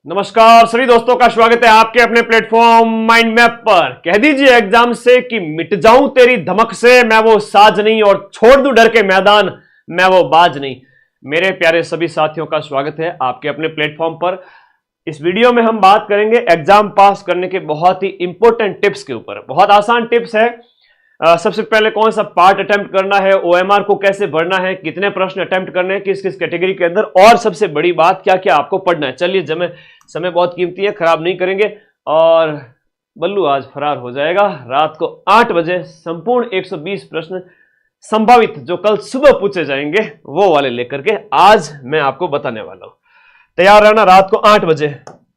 नमस्कार सभी दोस्तों का स्वागत है आपके अपने प्लेटफॉर्म माइंड मैप पर। कह दीजिए एग्जाम से कि मिट जाऊं तेरी धमक से, मैं वो साज नहीं और छोड़ दूं डर के मैदान, मैं वो बाज नहीं। मेरे प्यारे सभी साथियों का स्वागत है आपके अपने प्लेटफॉर्म पर। इस वीडियो में हम बात करेंगे एग्जाम पास करने के बहुत ही इंपॉर्टेंट टिप्स के ऊपर। बहुत आसान टिप्स है। सबसे पहले कौन सा पार्ट अटेम्प्ट करना है, ओएमआर को कैसे भरना है, कितने प्रश्न अटेम्प्ट करने हैं, किस किस कैटेगरी के अंदर, और सबसे बड़ी बात क्या क्या आपको पढ़ना है। चलिए समय बहुत कीमती है, खराब नहीं करेंगे। और बल्लू आज फरार हो जाएगा। रात को 8 बजे संपूर्ण 120 प्रश्न संभावित जो कल सुबह पूछे जाएंगे वो वाले लेकर के आज मैं आपको बताने वाला हूं। तैयार रहना रात को 8 बजे,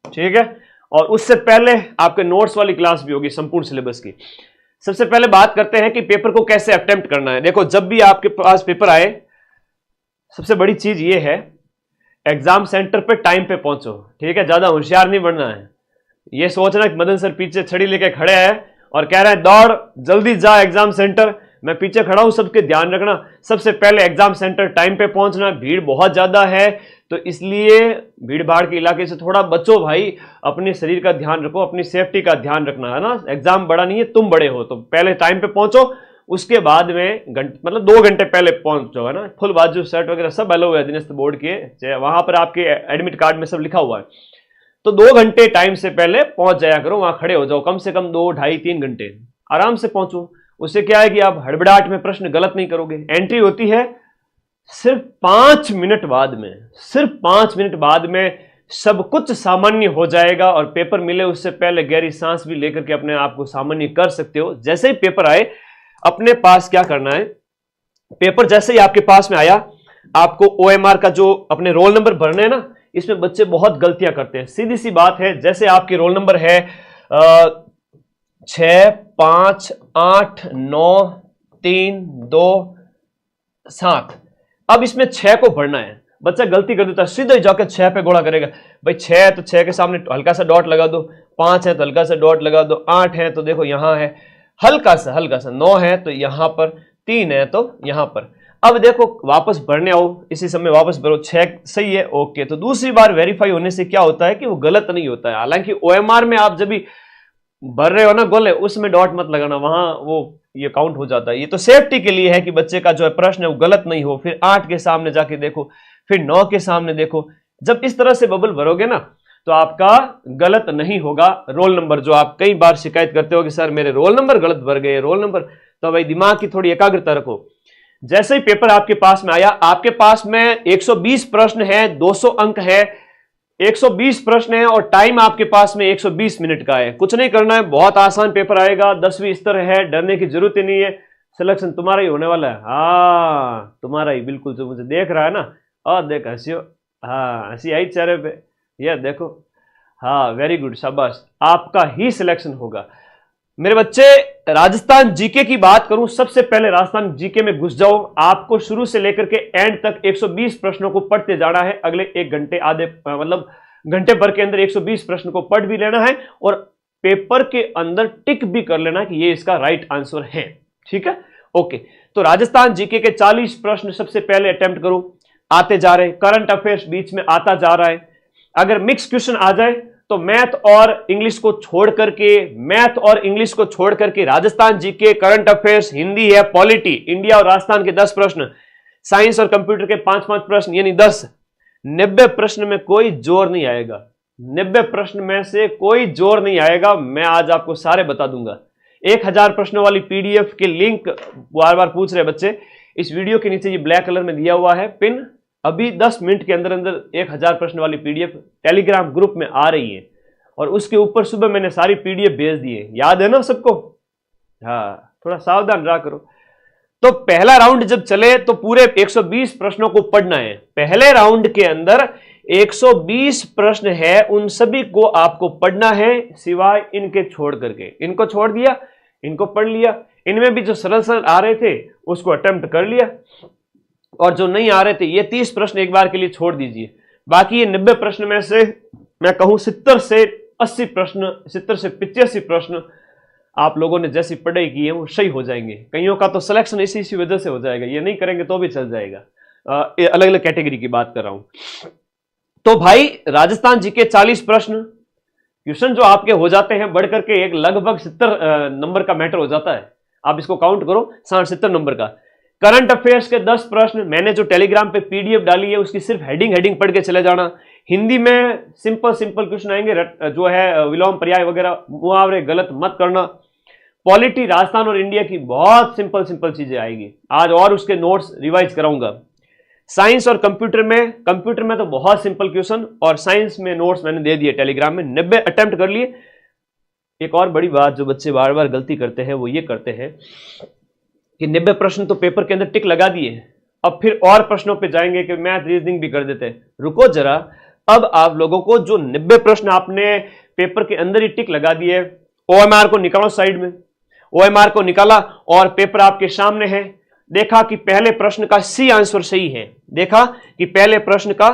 ठीक है। और उससे पहले आपके नोट्स वाली क्लास भी होगी संपूर्ण सिलेबस की। सबसे पहले बात करते हैं कि पेपर को कैसे अटेम्प्ट करना है। देखो, जब भी आपके पास पेपर आए, सबसे बड़ी चीज ये है, एग्जाम सेंटर पे टाइम पे पहुंचो, ठीक है। ज्यादा होशियार नहीं बनना है। ये सोचना कि मदन सर पीछे छड़ी लेके खड़े हैं और कह रहे हैं दौड़ जल्दी जा एग्जाम सेंटर, मैं पीछे खड़ा हूं, सबके ध्यान रखना। सबसे पहले एग्जाम सेंटर टाइम पे पहुंचना। भीड़ बहुत ज्यादा है तो इसलिए भीड़ भाड़ के इलाके से थोड़ा बचो भाई। अपने शरीर का ध्यान रखो, अपनी सेफ्टी का ध्यान रखना है ना। एग्जाम बड़ा नहीं है, तुम बड़े हो, तो पहले टाइम पे पहुंचो। उसके बाद में मतलब 2 घंटे पहले पहुंचो, है ना। फुल बाजू शर्ट वगैरह सब अलाउ है दिनस्थ बोर्ड के, वहां पर आपके एडमिट कार्ड में सब लिखा हुआ है। तो 2 घंटे टाइम से पहले पहुंच जाया करो, वहां खड़े हो जाओ, कम से कम 2, ढाई, 3 घंटे आराम से पहुंचो। उससे क्या है कि आप हड़बड़ाहट में प्रश्न गलत नहीं करोगे। एंट्री होती है सिर्फ 5 मिनट बाद में, सिर्फ 5 मिनट बाद में सब कुछ सामान्य हो जाएगा। और पेपर मिले उससे पहले गहरी सांस भी लेकर के अपने आप को सामान्य कर सकते हो। जैसे ही पेपर आए अपने पास क्या करना है, पेपर जैसे ही आपके पास में आया, आपको ओएमआर का जो अपने रोल नंबर भरने हैं ना, इसमें बच्चे बहुत गलतियां करते हैं। सीधी सी बात है, जैसे आपके रोल नंबर है 6, 5, 8, 9, 3, 2, 7। अब इसमें 6 को भरना है। बच्चा गलती कर देता है, सीधा ही जाकर 6 पे घोड़ा करेगा। भाई 6 है तो 6 के सामने हल्का सा डॉट लगा दो, 5 है तो हल्का सा डॉट लगा दो, 8 है तो देखो यहां है हल्का सा, 9 है तो यहां पर, 3 है तो यहां पर। अब देखो वापस भरने आओ, इसी समय वापस भरो, 6 सही है, ओके। तो दूसरी बार वेरीफाई होने से क्या होता है कि वो गलत नहीं होता है। हालांकि ओएमआर में आप जब भी भर रहे हो ना गोले, उसमें डॉट मत लगाना, वहां वो ये काउंट हो जाता है। ये तो सेफ्टी के लिए है कि बच्चे का जो प्रश्न है वो गलत नहीं हो। फिर 8 के सामने जाके देखो, फिर 9 के सामने देखो। जब इस तरह से बबल भरोगे ना तो आपका गलत नहीं होगा रोल नंबर। जो आप कई बार शिकायत करते हो कि सर मेरे रोल नंबर गलत भर गए, रोल नंबर, तो भाई दिमाग की थोड़ी एकाग्रता रखो। जैसे ही पेपर आपके पास में आया, आपके पास में 120 प्रश्न है, 200 अंक है, 120 प्रश्न है और टाइम आपके पास में 120 मिनट का है। कुछ नहीं करना है, बहुत आसान पेपर आएगा, 10वीं स्तर है, डरने की जरूरत ही नहीं है। सिलेक्शन तुम्हारा ही होने वाला है। हाँ तुम्हारा ही, बिल्कुल। जो मुझे देख रहा है ना, और देख हंसियो, हाँ हंसी आई चेहरे पे, यह देखो, हाँ वेरी गुड, शाबाश, आपका ही सिलेक्शन होगा। मेरे बच्चे, राजस्थान जीके की बात करूं, सबसे पहले राजस्थान जीके में घुस जाओ। आपको शुरू से लेकर के एंड तक 120 प्रश्नों को पढ़ते जाना है। अगले 1 घंटे, आधे मतलब घंटे भर के अंदर 120 प्रश्न को पढ़ भी लेना है और पेपर के अंदर टिक भी कर लेना कि ये इसका राइट आंसर है, ठीक है, ओके। तो राजस्थान जीके के 40 प्रश्न सबसे पहले अटेम्प्ट करो, आते जा रहे। करंट अफेयर्स बीच में आता जा रहा है। अगर मिक्स क्वेश्चन आ जाए तो मैथ और इंग्लिश को छोड़ करके Rajasthan GK, current affairs, Hindi है, पॉलिटी, इंडिया और राजस्थान के 10 प्रश्न, साइंस और कंप्यूटर के 5-5 प्रश्न, यानी 10। 90 प्रश्न में कोई जोर नहीं आएगा। 90 प्रश्न में से कोई जोर नहीं आएगा, मैं आज आपको सारे बता दूंगा। 1000 प्रश्नों वाली पीडीएफ के लिंक बार बार पूछ रहे बच्चे, इस वीडियो के नीचे ये ब्लैक कलर में दिया हुआ है पिन। अभी 10 मिनट के अंदर अंदर 1000 प्रश्न वाली पीडीएफ टेलीग्राम ग्रुप में आ रही है और उसके ऊपर सुबह मैंने सारी पीडीएफ भेज दी है। याद है ना सबको? हाँ, थोड़ा सावधान रहा करो। तो पहला राउंड जब चले तो पूरे 120 प्रश्नों को पढ़ना है। पहले राउंड के अंदर 120 प्रश्न है, उन सभी को आपको पढ़ना है, सिवाय इनके छोड़ करके। इनको छोड़ दिया, इनको पढ़ लिया। इनमें भी जो सरल सरल आ रहे थे उसको अटेम्प्ट कर लिया और जो नहीं आ रहे थे, ये 30 प्रश्न एक बार के लिए छोड़ दीजिए। बाकी ये 90 प्रश्न में से मैं कहूं 70 से 80 प्रश्न, 70 से 85 प्रश्न आप लोगों ने जैसी पढ़ाई की है वो सही हो जाएंगे। कईयों का तो सिलेक्शन इसी वजह से हो जाएगा, ये नहीं करेंगे तो भी चल जाएगा। अलग अलग कैटेगरी की बात कर रहा हूं। तो भाई राजस्थान जी के 40 प्रश्न क्वेश्चन जो आपके हो जाते हैं बढ़ करके एक लगभग 70 नंबर का मैटर हो जाता है। आप इसको काउंट करो, 60-70 नंबर का। करंट अफेयर्स के 10 प्रश्न मैंने जो टेलीग्राम पे पीडीएफ डाली है उसकी सिर्फ हेडिंग पढ़ के चले जाना। हिंदी में सिंपल क्वेश्चन आएंगे, जो है विलोम पर्याय वगैरह मुहावरे गलत मत करना। पॉलिटी राजस्थान और इंडिया की बहुत सिंपल चीजें आएगी आज, और उसके नोट्स रिवाइज कराऊंगा। साइंस और कंप्यूटर में तो बहुत सिंपल क्वेश्चन, और साइंस में नोट्स मैंने दे दिए टेलीग्राम में, 90 अटेम्प्ट कर लिए। एक और बड़ी बात जो बच्चे बार बार गलती करते हैं वो ये करते हैं कि 90 प्रश्न तो पेपर के अंदर टिक लगा दिए, अब फिर और प्रश्नों पे जाएंगे कि मैथ रीजनिंग भी कर देते हैं। रुको जरा, अब आप लोगों को जो 90 प्रश्न आपने पेपर के अंदर ही टिक लगा दिए, ओएमआर को निकालो साइड में। ओएमआर को निकाला और पेपर आपके सामने है। देखा कि पहले प्रश्न का सी आंसर सही है। देखा कि पहले प्रश्न का,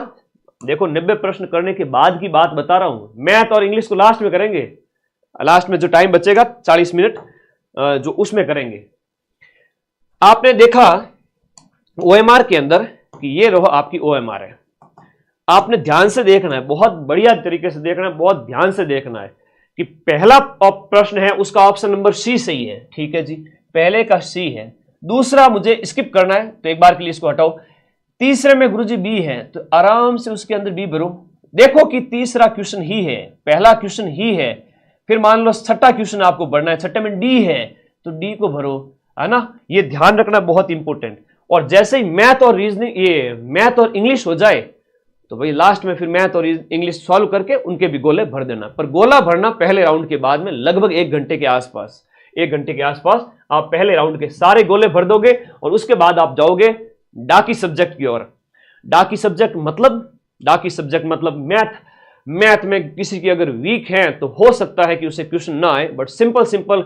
देखो 90 प्रश्न करने के बाद की बात बता रहा हूं। मैथ और इंग्लिश को लास्ट में करेंगे, लास्ट में जो टाइम बचेगा 40 मिनट जो उसमें करेंगे। आपने देखा ओएमआर के अंदर कि ये रहो आपकी ओएमआर है। आपने ध्यान से देखना है, बहुत बढ़िया तरीके से देखना है, बहुत ध्यान से देखना है कि पहला प्रश्न है उसका ऑप्शन नंबर सी सही है। ठीक है जी, पहले का सी है। दूसरा मुझे स्किप करना है तो एक बार के लिए इसको हटाओ। तीसरे में गुरुजी बी है तो आराम से उसके अंदर बी भरो। देखो कि तीसरा क्वेश्चन ही है, पहला क्वेश्चन ही है। फिर मान लो छठा क्वेश्चन आपको भरना है, छठे में डी है तो डी को भरो, है ना। ये ध्यान रखना बहुत इंपॉर्टेंट। और जैसे ही मैथ और रीजनिंग, ये मैथ और इंग्लिश हो जाए तो भाई लास्ट में फिर मैथ और इंग्लिश सॉल्व करके उनके भी गोले भर देना। पर गोला भरना पहले राउंड के बाद में लगभग 1 घंटे के आसपास, 1 घंटे के आसपास आप पहले राउंड के सारे गोले भर दोगे और उसके बाद आप जाओगे डाकी सब्जेक्ट की ओर। डाकी सब्जेक्ट मतलब मैथ में किसी की अगर वीक है तो हो सकता है कि उसे क्वेश्चन ना आए, बट सिंपल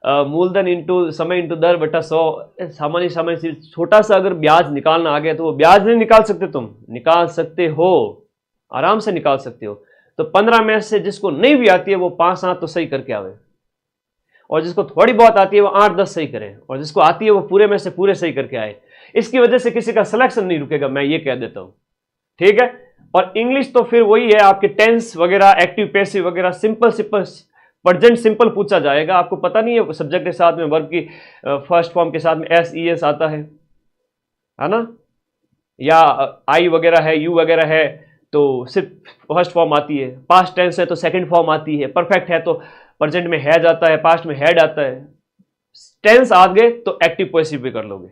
मूलधन इंटू समय इंटू दर बटा 100, सामान्य छोटा सा अगर ब्याज निकालना आ गया तो वो ब्याज नहीं निकाल सकते, तुम निकाल सकते हो, आराम से निकाल सकते हो। तो 15 में से जिसको नहीं भी आती है वो 5-7 तो सही करके आवे, और जिसको थोड़ी बहुत आती है वो 8-10 सही करे, और जिसको आती है वो पूरे में से पूरे सही करके आए। इसकी वजह से किसी का सिलेक्शन नहीं रुकेगा, मैं ये कह देता हूं। ठीक है। और इंग्लिश तो फिर वही है, आपके टेंस वगैरह, एक्टिव पैसिव वगैरह, सिंपल प्रेजेंट सिंपल पूछा जाएगा। आपको पता नहीं है सब्जेक्ट के साथ में वर्ब की फर्स्ट फॉर्म के साथ में SES आता है ना, या आई वगैरह है, यू वगैरह है तो सिर्फ फर्स्ट फॉर्म आती है। पास्ट टेंस है तो सेकंड फॉर्म आती है। परफेक्ट है तो प्रेजेंट में हैज आता है, पास्ट में हैड आता है। टेंस आ गए तो एक्टिव पैसिव भी कर लोगे।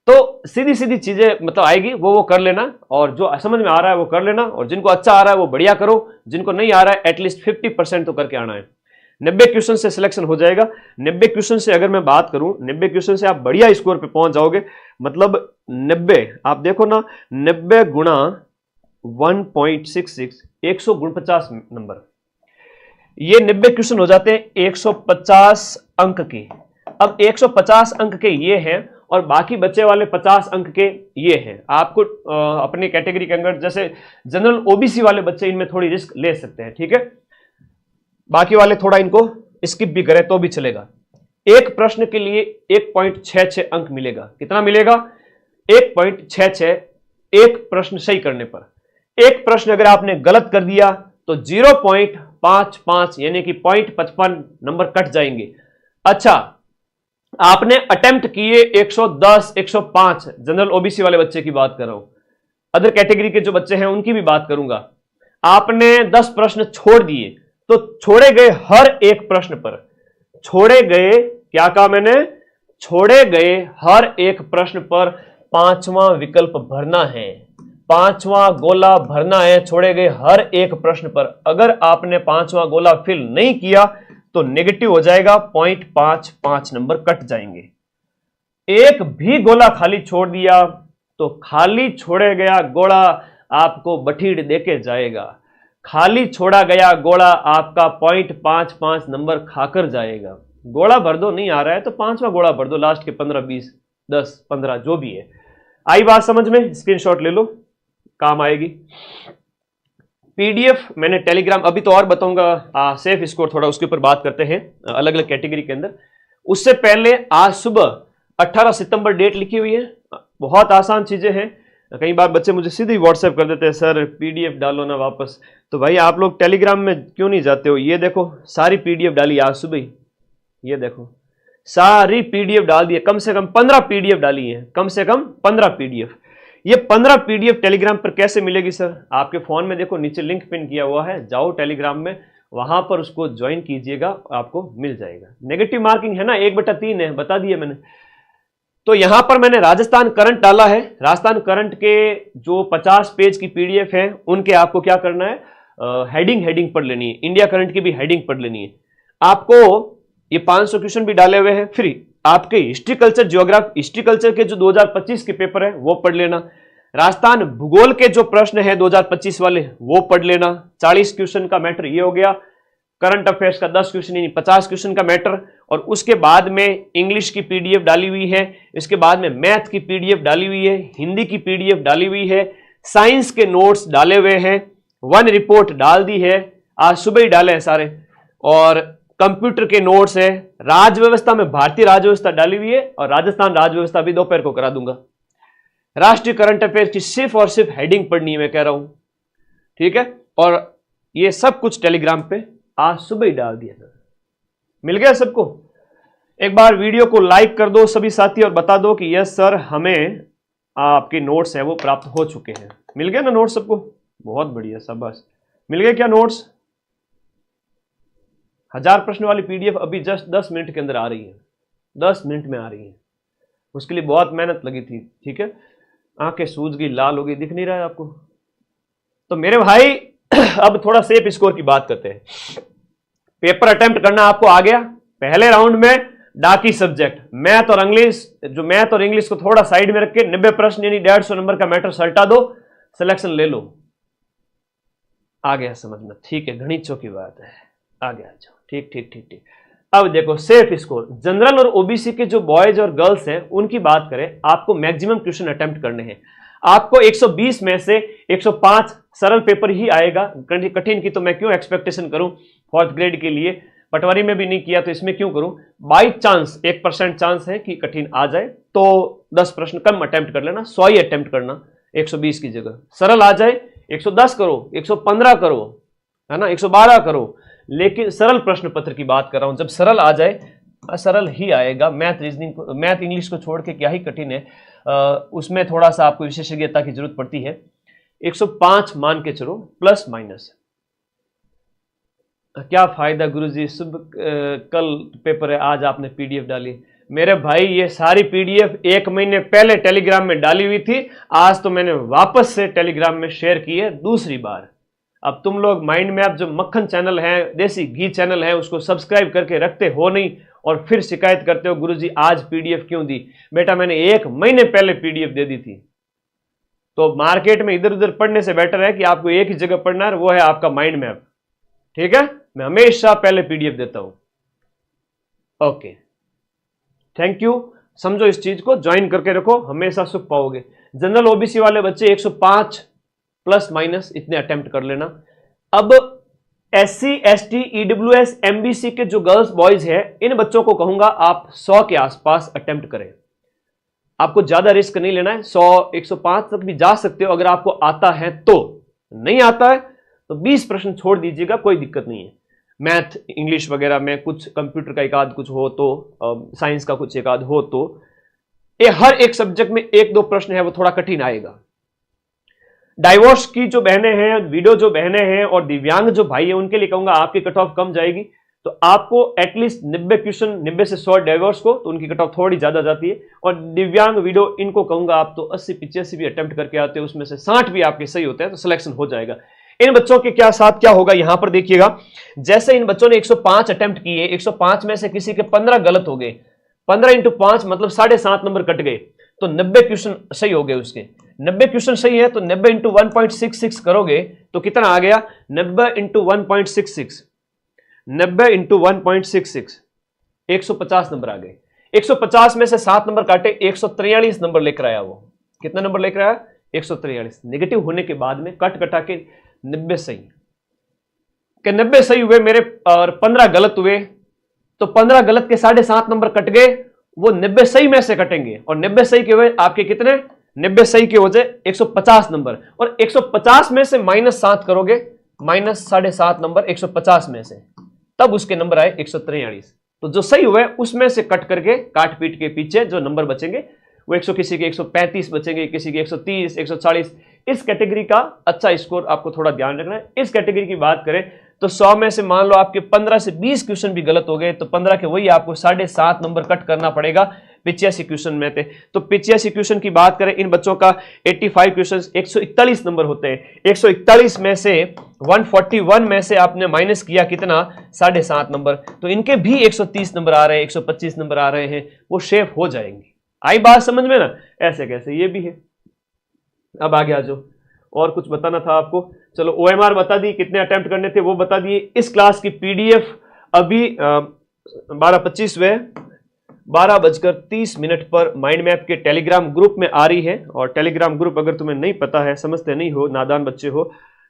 तो सीधी चीजें मतलब आएगी, वो कर लेना, और जो समझ में आ रहा है वो कर लेना, और जिनको अच्छा आ रहा है वो बढ़िया करो, जिनको नहीं आ रहा है एटलीस्ट 50% तो करके आना है। 90 क्वेश्चन से सिलेक्शन हो जाएगा। 90 क्वेश्चन से अगर मैं बात करूं, 90 क्वेश्चन से आप बढ़िया स्कोर पे पहुंच जाओगे। मतलब 90 आप देखो ना, 90 गुणा 1.66, 149 नंबर। ये 90 क्वेश्चन हो जाते हैं 150 अंक के। अब 150 अंक के ये हैं और बाकी बच्चे वाले 50 अंक के ये हैं। आपको अपनी कैटेगरी के अंदर जैसे जनरल OBC वाले बच्चे, इनमें थोड़ी रिस्क ले सकते हैं। ठीक है, बाकी वाले थोड़ा इनको स्किप भी करें तो भी चलेगा। एक प्रश्न के लिए 1.66 अंक मिलेगा। कितना मिलेगा? 1.66, एक प्रश्न सही करने पर। एक प्रश्न अगर आपने गलत कर दिया तो 0.55 यानी कि 0.55 नंबर कट जाएंगे। अच्छा, आपने अटेम्प्ट किए 110, 105, जनरल OBC वाले बच्चे की बात कर रहा हूं, अदर कैटेगरी के जो बच्चे हैं उनकी भी बात करूंगा। आपने 10 प्रश्न छोड़ दिए तो छोड़े गए हर एक प्रश्न पर, छोड़े गए, क्या कहा मैंने, छोड़े गए हर एक प्रश्न पर 5वां विकल्प भरना है, 5वां गोला भरना है छोड़े गए हर एक प्रश्न पर। अगर आपने 5वां गोला फिल नहीं किया तो नेगेटिव हो जाएगा, 0.55 नंबर कट जाएंगे। एक भी गोला खाली छोड़ दिया तो खाली छोड़े गया गोला आपको बठीड़ देके जाएगा। खाली छोड़ा गया गोला आपका 0.55 नंबर खाकर जाएगा। गोला भर दो, नहीं आ रहा है तो 5वां गोला भर दो, लास्ट के 15, 20, 10, 15 जो भी है। आई बात समझ में? स्क्रीनशॉट ले लो, काम आएगी। PDF मैंने टेलीग्राम, अभी तो और बताऊंगा सेफ स्कोर, थोड़ा उसके ऊपर बात करते हैं अलग अलग कैटेगरी के अंदर। उससे पहले आज सुबह 18 सितंबर डेट लिखी हुई है, बहुत आसान चीजें हैं। कई बार बच्चे मुझे सीधे व्हाट्सएप कर देते हैं, सर पीडीएफ डालो ना वापस। तो भाई आप लोग टेलीग्राम में क्यों नहीं जाते हो? ये देखो सारी पीडीएफ डाली आज सुबह ही, ये देखो सारी पीडीएफ डाल दी है, कम से कम 15 पीडीएफ डाली है, कम से कम 15 पीडीएफ। ये 15 पीडीएफ टेलीग्राम पर कैसे मिलेगी सर? आपके फोन में देखो नीचे लिंक पिन किया हुआ है, जाओ टेलीग्राम में, वहां पर उसको ज्वाइन कीजिएगा, आपको मिल जाएगा। नेगेटिव मार्किंग है ना, 1/3 है, बता दिया मैंने। तो यहां पर मैंने राजस्थान करंट डाला है। राजस्थान करंट के जो 50 पेज की पीडीएफ है उनके आपको क्या करना है, हेडिंग पढ़ लेनी है। इंडिया करंट की भी हेडिंग पढ़ लेनी है। आपको ये 500 क्वेश्चन भी डाले हुए हैं फ्री। आपके history culture geography, history culture के जो 2025 के पेपर है वो पढ़ लेना। राजस्थान भूगोल के जो प्रश्न है 2025 वाले वो पढ़ लेना। 40 क्वेश्चन का मैटर ये हो गया। करंट अफेयर्स का 10 क्वेश्चन यानी 50 क्वेश्चन का मैटर। और उसके बाद में इंग्लिश की पीडीएफ डाली हुई है, इसके बाद में मैथ की पीडीएफ डाली हुई है, हिंदी की पीडीएफ डाली हुई है, साइंस के नोट्स डाले हुए हैं, वन रिपोर्ट डाल दी है, आज सुबह ही डाले हैं सारे, और कंप्यूटर के नोट्स है। राज्य व्यवस्था में भारतीय राज्य व्यवस्था डाली हुई है और राजस्थान राज्य व्यवस्था भी दोपहर को करा दूंगा। राष्ट्रीय करंट अफेयर की सिर्फ और सिर्फ हेडिंग पढ़नी है, मैं कह रहा हूं, ठीक है। और ये सब कुछ टेलीग्राम पे आज सुबह ही डाल दिया था। मिल गया सबको? एक बार वीडियो को लाइक कर दो सभी साथी और बता दो कि यस सर हमें आपके नोट्स है वो प्राप्त हो चुके हैं। मिल गया ना नोट्स सबको? बहुत बढ़िया, शाबाश। मिल गए क्या नोट्स? 1000 प्रश्न वाली पीडीएफ अभी जस्ट 10 मिनट के अंदर आ रही है, 10 मिनट में आ रही है। उसके लिए बहुत मेहनत लगी थी, ठीक है। आंखें सूज गई, लाल हो गई, दिख नहीं रहा है आपको? तो मेरे भाई अब थोड़ा सेफ स्कोर की बात करते हैं। पेपर अटेम्प्ट करना आपको आ गया। पहले राउंड में डाकी सब्जेक्ट मैथ और इंग्लिश, जो मैथ और इंग्लिश को थोड़ा साइड में रख के 90 प्रश्न यानी 150 नंबर का मैटर सल्टा दो, सिलेक्शन ले लो। आ गया समझ में? ठीक है, गणितों की बात है, आ गया। ठीक ठीक ठीक ठीक। अब देखो सेफ स्कोर, जनरल और ओबीसी के जो बॉयज और गर्ल्स हैं उनकी बात करें, आपको मैक्सिमम क्वेश्चन अटेम्प्ट करने हैं। आपको 120 में से 105 सरल पेपर ही आएगा, कठिन की तो मैं क्यों एक्सपेक्टेशन करूं 4th ग्रेड के लिए। पटवारी में भी नहीं किया तो इसमें क्यों करूं। बाई चांस 1% चांस है कि कठिन आ जाए तो 10 प्रश्न कम अटेम्प्ट कर लेना, 100 ही अटेम्प्ट करना 120 की जगह। सरल आ जाए 110 करो, 115 करो, है ना, 112 करो। लेकिन सरल प्रश्न पत्र की बात कर रहा हूं, जब सरल आ जाए, सरल ही आएगा। मैथ रीजनिंग, मैथ इंग्लिश को छोड़ के क्या ही कठिन है, उसमें थोड़ा सा आपको विशेषज्ञता की जरूरत पड़ती है। 105 मान के चलो, प्लस माइनस। क्या फायदा गुरुजी, कल पेपर है, आज आपने पीडीएफ डाली। मेरे भाई ये सारी पीडीएफ 1 महीने पहले टेलीग्राम में डाली हुई थी, आज तो मैंने वापस से टेलीग्राम में शेयर की है दूसरी बार। अब तुम लोग माइंड मैप जो मक्खन चैनल है, देसी घी चैनल है, उसको सब्सक्राइब करके रखते हो नहीं और फिर शिकायत करते हो गुरुजी आज पीडीएफ क्यों दी। बेटा मैंने 1 महीने पहले पीडीएफ दे दी थी। तो मार्केट में इधर उधर पढ़ने से बेटर है कि आपको एक ही जगह पढ़ना है, वो है आपका माइंड मैप, ठीक है। मैं हमेशा पहले पीडीएफ देता हूं। Okay, thank you. समझो इस चीज को, ज्वाइन करके रखो, हमेशा सुख पाओगे। जनरल ओबीसी वाले बच्चे 105 प्लस माइनस इतने अटेम्प्ट कर लेना। अब SC ST EWS MBC के जो गर्ल्स बॉयज है, इन बच्चों को कहूंगा आप 100 के आसपास अटेम्प्ट करें। आपको ज्यादा रिस्क नहीं लेना है, 100 105 तक भी जा सकते हो अगर आपको आता है तो। नहीं आता है तो 20 प्रश्न छोड़ दीजिएगा, कोई दिक्कत नहीं है। मैथ इंग्लिश वगैरह में कुछ, कंप्यूटर का एक आध कुछ हो तो, साइंस का कुछ एक आध हो तो, ये हर एक सब्जेक्ट में 1-2 प्रश्न है वो थोड़ा कठिन आएगा। डाइवोर्स की जो बहनें हैं, वीडियो जो बहनें हैं और दिव्यांग जो भाई है, उनके लिए कहूंगा आपकी कट ऑफ कम जाएगी। तो आपको एटलीस्ट 90 क्वेश्चन, 90 से 100 डाइवोर्स को, तो उनकी कट ऑफ थोड़ी ज्यादा जाती है। और दिव्यांग वीडियो इनको कहूंगा आप तो 80-85 भी अटेम्प्ट करके आते हैं, उसमें से 60 भी आपके सही होते हैं तो सिलेक्शन हो जाएगा। इन बच्चों के क्या साथ क्या होगा यहां पर देखिएगा। जैसे इन बच्चों ने 105 अटेम्प्ट किए, 105 में से किसी के 15 गलत हो गए, 15 × 5 मतलब 7.5 नंबर कट गए, तो 90 क्वेश्चन सही हो गए उसके। 90 क्वेश्चन सही है तो 90 × 1.66 करोगे तो कितना आ गया, 90 × 1.66, 90 × 1.66, 150 नंबर आ गए। 150 में से 7 नंबर काटे, 143 नंबर लेकर आया वो। कितना नंबर लेकर आया? 143। नेगेटिव होने के बाद में कट कटा के 90 सही के 90 सही हुए मेरे, और 15 गलत हुए, तो 15 गलत के 7.5 नंबर कट गए, वो 90 सही में से कटेंगे और 90 सही के हुए आपके कितने, 90 सही के हो जाए 150 नंबर, और 150 में से -7 करोगे, -7.5 नंबर 150 में से, तब उसके नंबर आए 143। तो जो सही हुए उसमें से कट करके, काट पीट के पीछे जो नंबर बचेंगे वो 100, किसी के 135 बचेंगे, किसी के 130, 140। इस कैटेगरी का अच्छा स्कोर आपको थोड़ा ध्यान रखना है। इस कैटेगरी की बात करें तो 100 में से मान लो आपके 15 से 20 क्वेश्चन भी गलत हो गए तो 15 के वही आपको 7.5 नंबर कट करना पड़ेगा 85 क्वेश्चन में थे। तो 85 क्वेश्चन की बात करें, इन बच्चों का 85 क्वेश्चन 141 नंबर होते हैं। 141 में से 141 में से आपने माइनस किया कितना, 7.5 नंबर, तो इनके भी 130 नंबर आ रहे हैं, 125 नंबर आ रहे हैं, वो शेप हो जाएंगे। आई बात समझ में ना? ऐसे कैसे ये भी है। अब आगे आ जाओ, और कुछ बताना था आपको। चलो OMR बता दी, कितने अटेम्प्ट करने थे वो बता दिए। इस क्लास की PDF अभी 12:25 हुए, 12:30 पर माइंड मैप के टेलीग्राम ग्रुप में आ रही है। और टेलीग्राम ग्रुप अगर तुम्हें नहीं पता है, समझते नहीं हो, नादान बच्चे हो,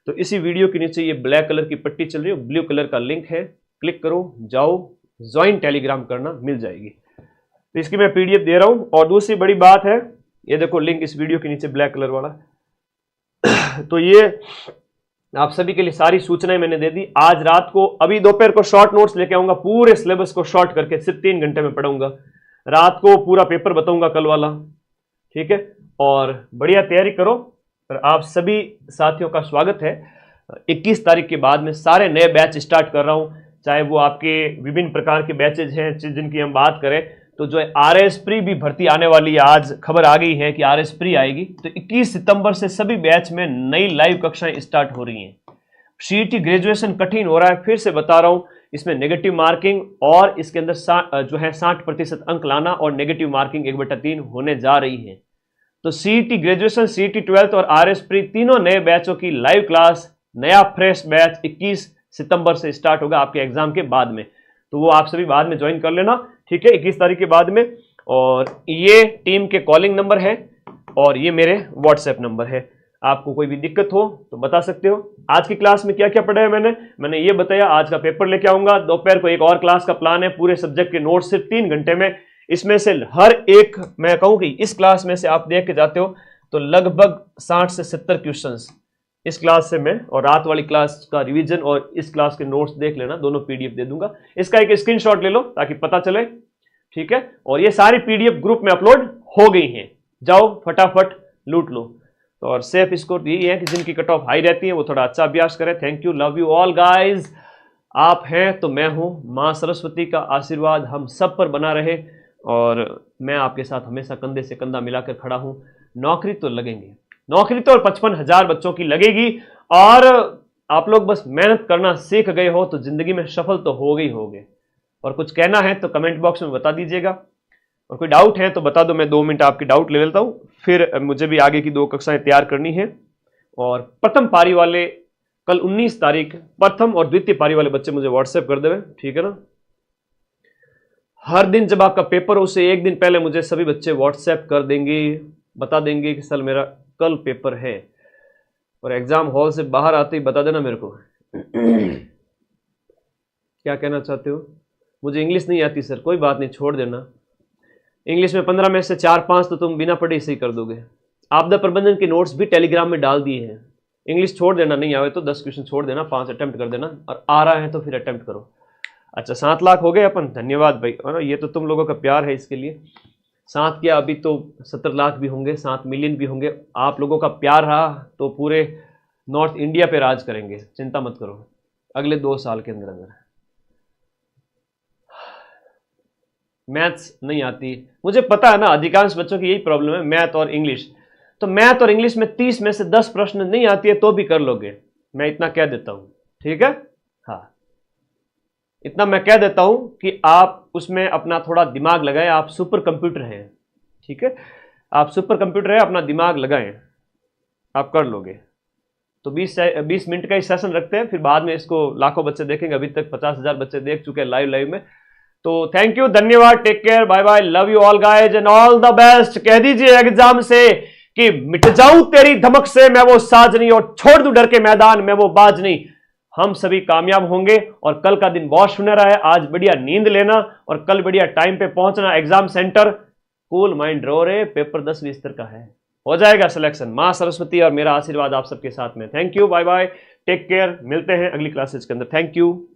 तो इसी वीडियो के नीचे ये ब्लैक कलर की पट्टी चल रही है, ब्लू कलर का लिंक है, क्लिक करो, जाओ, ज्वाइन टेलीग्राम करना, मिल जाएगी। तो इसकी मैं PDF दे रहा हूं। और दूसरी बड़ी बात है, ये देखो लिंक इस वीडियो के नीचे ब्लैक कलर वाला तो ये आप सभी के लिए सारी सूचनाएं मैंने दे दी। आज रात को, अभी दोपहर को शॉर्ट नोट्स लेके आऊंगा, पूरे सिलेबस को शॉर्ट करके सिर्फ 3 घंटे में पढ़ाऊंगा। रात को पूरा पेपर बताऊंगा कल वाला, ठीक है? और बढ़िया तैयारी करो। और आप सभी साथियों का स्वागत है। 21 तारीख के बाद में सारे नए बैच स्टार्ट कर रहा हूं, चाहे वो आपके विभिन्न प्रकार के बैचेज हैं जिनकी हम बात करें, तो जो है RS प्री भी भर्ती आने वाली है। आज खबर आ गई है कि RS प्री आएगी। तो 21 सितंबर से सभी बैच में नई लाइव कक्षाएं स्टार्ट हो रही हैं। CET ग्रेजुएशन कठिन हो रहा है, फिर से बता रहा हूं, इसमें नेगेटिव मार्किंग और इसके अंदर जो है 60% अंक लाना और नेगेटिव मार्किंग 1/3 होने जा रही है। तो CET ग्रेजुएशन, CET 12th और RS प्री तीनों नए बैचों की लाइव क्लास, नया फ्रेश बैच 21 सितंबर से स्टार्ट होगा आपके एग्जाम के बाद में। तो वो आप सभी बाद में ज्वाइन कर लेना, ठीक है, 21 तारीख के बाद में। और ये टीम के कॉलिंग नंबर है और ये मेरे व्हाट्सएप नंबर है। आपको कोई भी दिक्कत हो तो बता सकते हो। आज की क्लास में क्या क्या पढ़ाया मैंने ये बताया। आज का पेपर लेके आऊंगा, दोपहर को एक और क्लास का प्लान है, पूरे सब्जेक्ट के नोट्स सिर्फ 3 घंटे में। इसमें से हर एक, मैं कहूं कि इस क्लास में से आप देख के जाते हो तो लगभग 60 से 70 क्वेश्चंस इस क्लास से मैं, और रात वाली क्लास का रिवीजन और इस क्लास के नोट्स देख लेना, दोनों PDF दे दूंगा। इसका एक स्क्रीनशॉट ले लो ताकि पता चले, ठीक है? और ये सारी PDF ग्रुप में अपलोड हो गई हैं, जाओ फटाफट लूट लो। तो और सेफ स्कोर यही है कि जिनकी कट ऑफ हाई रहती है वो थोड़ा अच्छा अभ्यास करें। Thank you, love you all guys. आप हैं तो मैं हूं। मां सरस्वती का आशीर्वाद हम सब पर बना रहे और मैं आपके साथ हमेशा कंधे से कंधा मिलाकर खड़ा हूं। नौकरी तो लगेंगे, नौकरी तो 55,000 बच्चों की लगेगी। और आप लोग बस मेहनत करना सीख गए हो तो जिंदगी में सफल तो हो गई होगे। और कुछ कहना है तो कमेंट बॉक्स में बता दीजिएगा, और कोई डाउट है तो बता दो, मैं 2 मिनट आपकी डाउट ले लेता हूं। फिर मुझे भी आगे की 2 कक्षाएं तैयार करनी है। और प्रथम पारी वाले कल 19 तारीख, प्रथम और द्वितीय पारी वाले बच्चे मुझे व्हाट्सएप कर देवे, ठीक है ना? हर दिन जब आपका पेपर हो उससे 1 दिन पहले मुझे सभी बच्चे व्हाट्सएप कर देंगे, बता देंगे कि सर मेरा कल पेपर है। और एग्जाम हॉल से बाहर आते ही बता देना मेरे को क्या कहना चाहते हो। मुझे इंग्लिश नहीं आती सर, कोई बात नहीं, छोड़ देना। इंग्लिश में 15 में से 4-5 तो तुम बिना पढ़े सही कर दोगे। आपदा प्रबंधन के नोट्स भी टेलीग्राम में डाल दिए हैं। इंग्लिश छोड़ देना, नहीं आवे तो 10 क्वेश्चन छोड़ देना, 5 अटेम्प्ट कर देना, और आ रहा है तो फिर अटेम्प्ट करो। अच्छा 7 लाख हो गए अपन, धन्यवाद भाई। और ये तो तुम लोगों का प्यार है, इसके लिए 7 क्या, अभी तो 70 लाख भी होंगे, 7 मिलियन भी होंगे। आप लोगों का प्यार रहा तो पूरे नॉर्थ इंडिया पे राज करेंगे, चिंता मत करो, अगले 2 साल के अंदर अंदर। मैथ्स नहीं आती, मुझे पता है ना, अधिकांश बच्चों की यही प्रॉब्लम है, मैथ और इंग्लिश। तो मैथ और इंग्लिश में 30 में से 10 प्रश्न नहीं आती है तो भी कर लोगे, मैं इतना कह देता हूं, ठीक है? हाँ, इतना मैं कह देता हूं कि आप उसमें अपना थोड़ा दिमाग लगाएं। आप सुपर कंप्यूटर हैं, ठीक है? आप सुपर कंप्यूटर है, अपना दिमाग लगाएं, आप कर लोगे। तो 20 मिनट का ही सेशन रखते हैं, फिर बाद में इसको लाखों बच्चे देखेंगे। अभी तक 50,000 बच्चे देख चुके हैं लाइव में। तो थैंक यू, धन्यवाद, take care, bye bye, love you all guys and all the best. कह दीजिए एग्जाम से कि मिट जाऊं तेरी धमक से मैं वो साज नहीं, और छोड़ दूं डर के मैदान में वो बाज नहीं। हम सभी कामयाब होंगे। और कल का दिन बहुत सुनहरा है, आज बढ़िया नींद लेना और कल बढ़िया टाइम पे पहुंचना एग्जाम सेंटर। कूल माइंड रहो रे, पेपर 10-20 का है। हो जाएगा सिलेक्शन। मां सरस्वती और मेरा आशीर्वाद आप सबके साथ में। Thank you, bye bye, take care, मिलते हैं अगली क्लासेज के अंदर। Thank you.